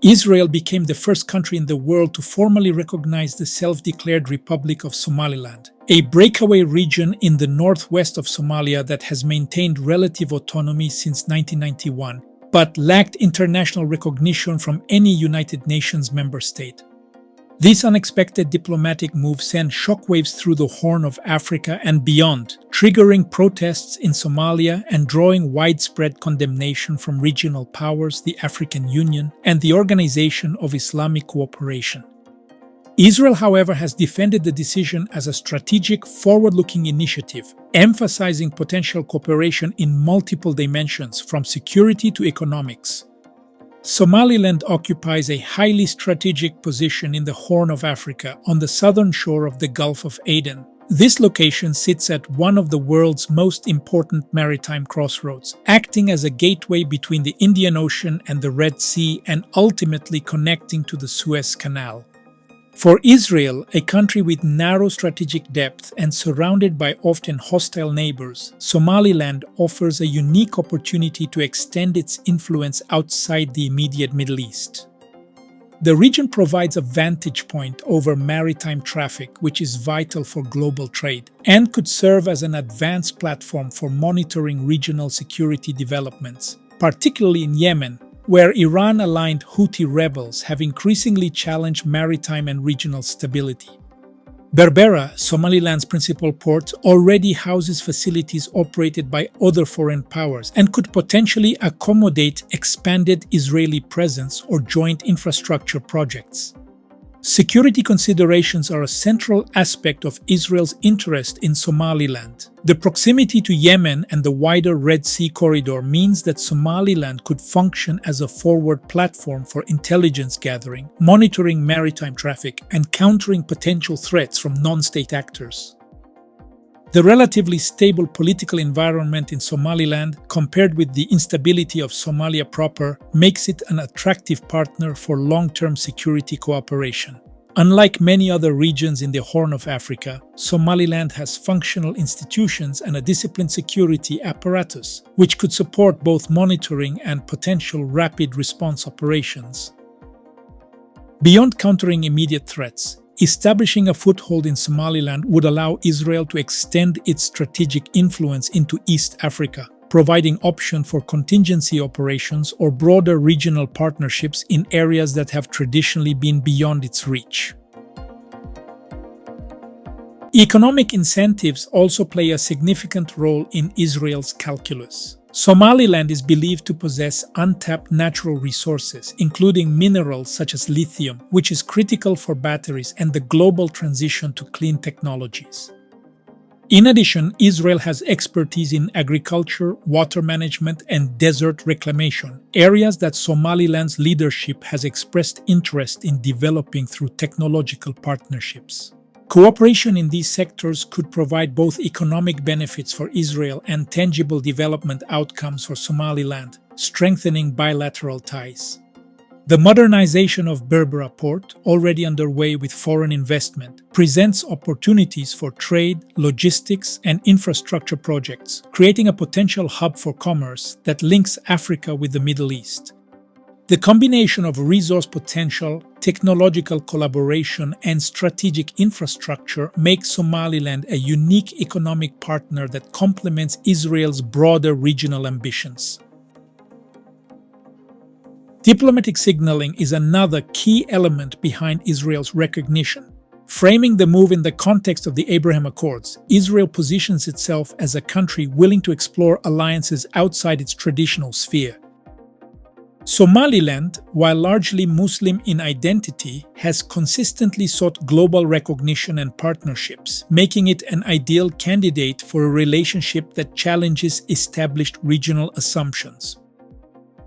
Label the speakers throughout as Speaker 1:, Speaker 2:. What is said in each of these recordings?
Speaker 1: Israel became the first country in the world to formally recognize the self-declared Republic of Somaliland, a breakaway region in the northwest of Somalia that has maintained relative autonomy since 1991, but lacked international recognition from any United Nations member state. This unexpected diplomatic move sent shockwaves through the Horn of Africa and beyond, triggering protests in Somalia and drawing widespread condemnation from regional powers, the African Union, and the Organization of Islamic Cooperation. Israel, however, has defended the decision as a strategic, forward-looking initiative, emphasizing potential cooperation in multiple dimensions, from security to economics. Somaliland occupies a highly strategic position in the Horn of Africa on the southern shore of the Gulf of Aden. This location sits at one of the world's most important maritime crossroads, acting as a gateway between the Indian Ocean and the Red Sea and ultimately connecting to the Suez Canal. For Israel, a country with narrow strategic depth and surrounded by often hostile neighbors, Somaliland offers a unique opportunity to extend its influence outside the immediate Middle East. The region provides a vantage point over maritime traffic, which is vital for global trade, and could serve as an advanced platform for monitoring regional security developments, particularly in Yemen, where Iran-aligned Houthi rebels have increasingly challenged maritime and regional stability. Berbera, Somaliland's principal port, already houses facilities operated by other foreign powers and could potentially accommodate expanded Israeli presence or joint infrastructure projects. Security considerations are a central aspect of Israel's interest in Somaliland. The proximity to Yemen and the wider Red Sea corridor means that Somaliland could function as a forward platform for intelligence gathering, monitoring maritime traffic, and countering potential threats from non-state actors. The relatively stable political environment in Somaliland, compared with the instability of Somalia proper, makes it an attractive partner for long-term security cooperation. Unlike many other regions in the Horn of Africa, Somaliland has functional institutions and a disciplined security apparatus, which could support both monitoring and potential rapid response operations. Beyond countering immediate threats, establishing a foothold in Somaliland would allow Israel to extend its strategic influence into East Africa, providing option for contingency operations or broader regional partnerships in areas that have traditionally been beyond its reach. Economic incentives also play a significant role in Israel's calculus. Somaliland is believed to possess untapped natural resources, including minerals such as lithium, which is critical for batteries and the global transition to clean technologies. In addition, Israel has expertise in agriculture, water management, and desert reclamation, areas that Somaliland's leadership has expressed interest in developing through technological partnerships. Cooperation in these sectors could provide both economic benefits for Israel and tangible development outcomes for Somaliland, strengthening bilateral ties. The modernization of Berbera port, already underway with foreign investment, presents opportunities for trade, logistics, and infrastructure projects, creating a potential hub for commerce that links Africa with the Middle East. The combination of resource potential, technological collaboration, and strategic infrastructure makes Somaliland a unique economic partner that complements Israel's broader regional ambitions. Diplomatic signaling is another key element behind Israel's recognition. Framing the move in the context of the Abraham Accords, Israel positions itself as a country willing to explore alliances outside its traditional sphere. Somaliland, while largely Muslim in identity, has consistently sought global recognition and partnerships, making it an ideal candidate for a relationship that challenges established regional assumptions.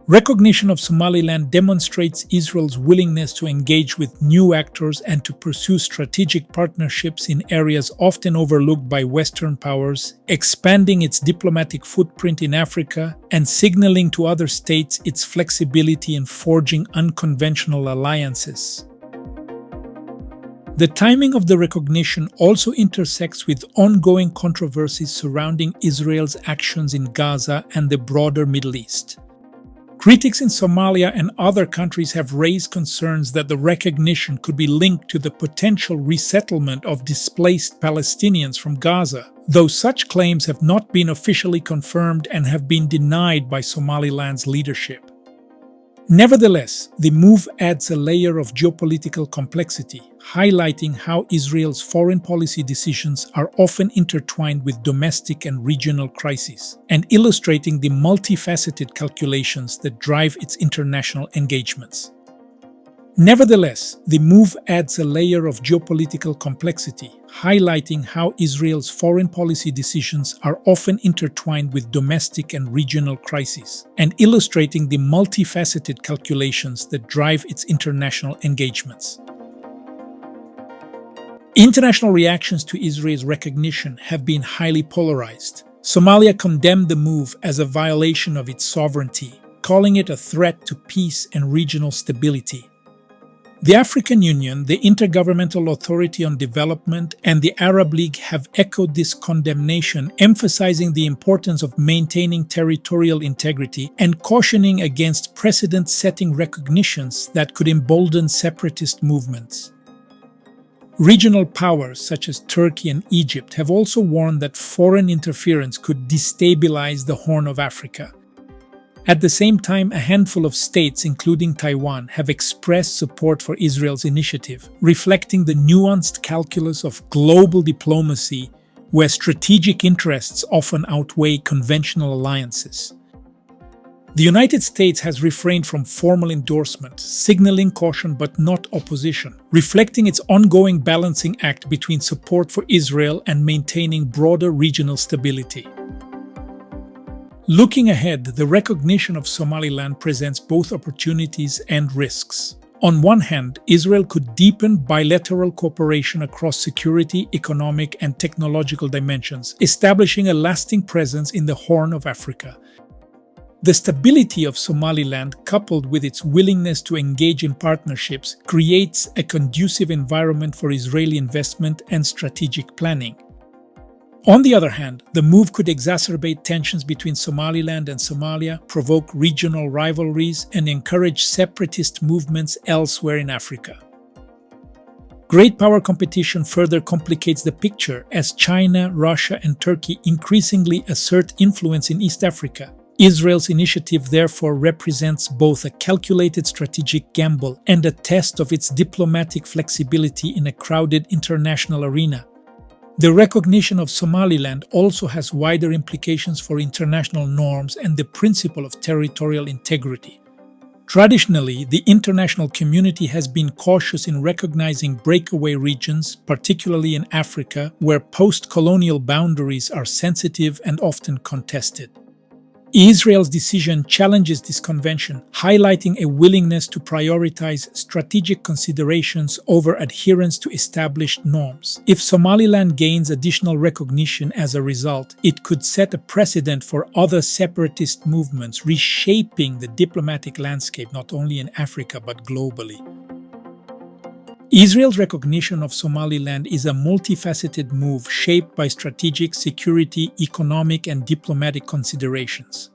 Speaker 1: Recognition of Somaliland demonstrates Israel's willingness to engage with new actors and to pursue strategic partnerships in areas often overlooked by Western powers, expanding its diplomatic footprint in Africa and signaling to other states its flexibility in forging unconventional alliances. The timing of the recognition also intersects with ongoing controversies surrounding Israel's actions in Gaza and the broader Middle East. Critics in Somalia and other countries have raised concerns that the recognition could be linked to the potential resettlement of displaced Palestinians from Gaza, though such claims have not been officially confirmed and have been denied by Somaliland's leadership. Nevertheless, the move adds a layer of geopolitical complexity, highlighting how Israel's foreign policy decisions are often intertwined with domestic and regional crises, and illustrating the multifaceted calculations that drive its international engagements. Nevertheless, the move adds a layer of geopolitical complexity, highlighting how Israel's foreign policy decisions are often intertwined with domestic and regional crises, and illustrating the multifaceted calculations that drive its international engagements. International reactions to Israel's recognition have been highly polarized. Somalia condemned the move as a violation of its sovereignty, calling it a threat to peace and regional stability. The African Union, the Intergovernmental Authority on Development, and the Arab League have echoed this condemnation, emphasizing the importance of maintaining territorial integrity and cautioning against precedent-setting recognitions that could embolden separatist movements. Regional powers such as Turkey and Egypt have also warned that foreign interference could destabilize the Horn of Africa. At the same time, a handful of states, including Taiwan, have expressed support for Israel's initiative, reflecting the nuanced calculus of global diplomacy where strategic interests often outweigh conventional alliances. The United States has refrained from formal endorsement, signaling caution but not opposition, reflecting its ongoing balancing act between support for Israel and maintaining broader regional stability. Looking ahead, the recognition of Somaliland presents both opportunities and risks. On one hand, Israel could deepen bilateral cooperation across security, economic, and technological dimensions, establishing a lasting presence in the Horn of Africa. The stability of Somaliland, coupled with its willingness to engage in partnerships, creates a conducive environment for Israeli investment and strategic planning. On the other hand, the move could exacerbate tensions between Somaliland and Somalia, provoke regional rivalries, and encourage separatist movements elsewhere in Africa. Great power competition further complicates the picture as China, Russia, and Turkey increasingly assert influence in East Africa. Israel's initiative therefore represents both a calculated strategic gamble and a test of its diplomatic flexibility in a crowded international arena. The recognition of Somaliland also has wider implications for international norms and the principle of territorial integrity. Traditionally, the international community has been cautious in recognizing breakaway regions, particularly in Africa, where post-colonial boundaries are sensitive and often contested. Israel's decision challenges this convention, highlighting a willingness to prioritize strategic considerations over adherence to established norms. If Somaliland gains additional recognition as a result, it could set a precedent for other separatist movements, reshaping the diplomatic landscape not only in Africa but globally. Israel's recognition of Somaliland is a multifaceted move shaped by strategic, security, economic, and diplomatic considerations.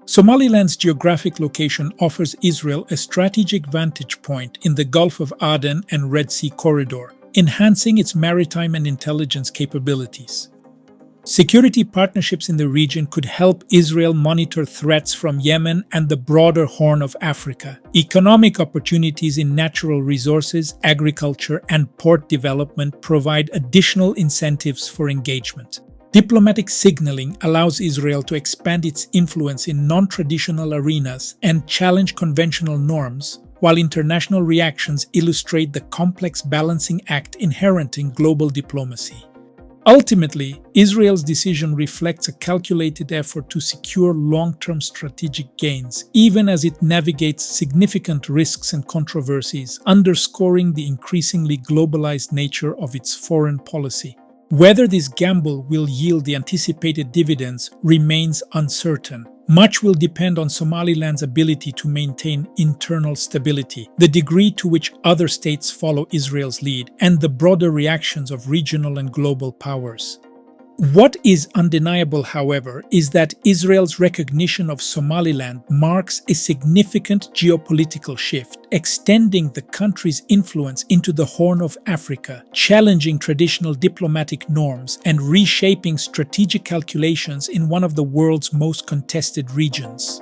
Speaker 1: Somaliland's geographic location offers Israel a strategic vantage point in the Gulf of Aden and Red Sea corridor, enhancing its maritime and intelligence capabilities. Security partnerships in the region could help Israel monitor threats from Yemen and the broader Horn of Africa. Economic opportunities in natural resources, agriculture, and port development provide additional incentives for engagement. Diplomatic signaling allows Israel to expand its influence in non-traditional arenas and challenge conventional norms, while international reactions illustrate the complex balancing act inherent in global diplomacy. Ultimately, Israel's decision reflects a calculated effort to secure long-term strategic gains, even as it navigates significant risks and controversies, underscoring the increasingly globalized nature of its foreign policy. Whether this gamble will yield the anticipated dividends remains uncertain. Much will depend on Somaliland's ability to maintain internal stability, the degree to which other states follow Israel's lead, and the broader reactions of regional and global powers. What is undeniable, however, is that Israel's recognition of Somaliland marks a significant geopolitical shift, extending the country's influence into the Horn of Africa, challenging traditional diplomatic norms, and reshaping strategic calculations in one of the world's most contested regions.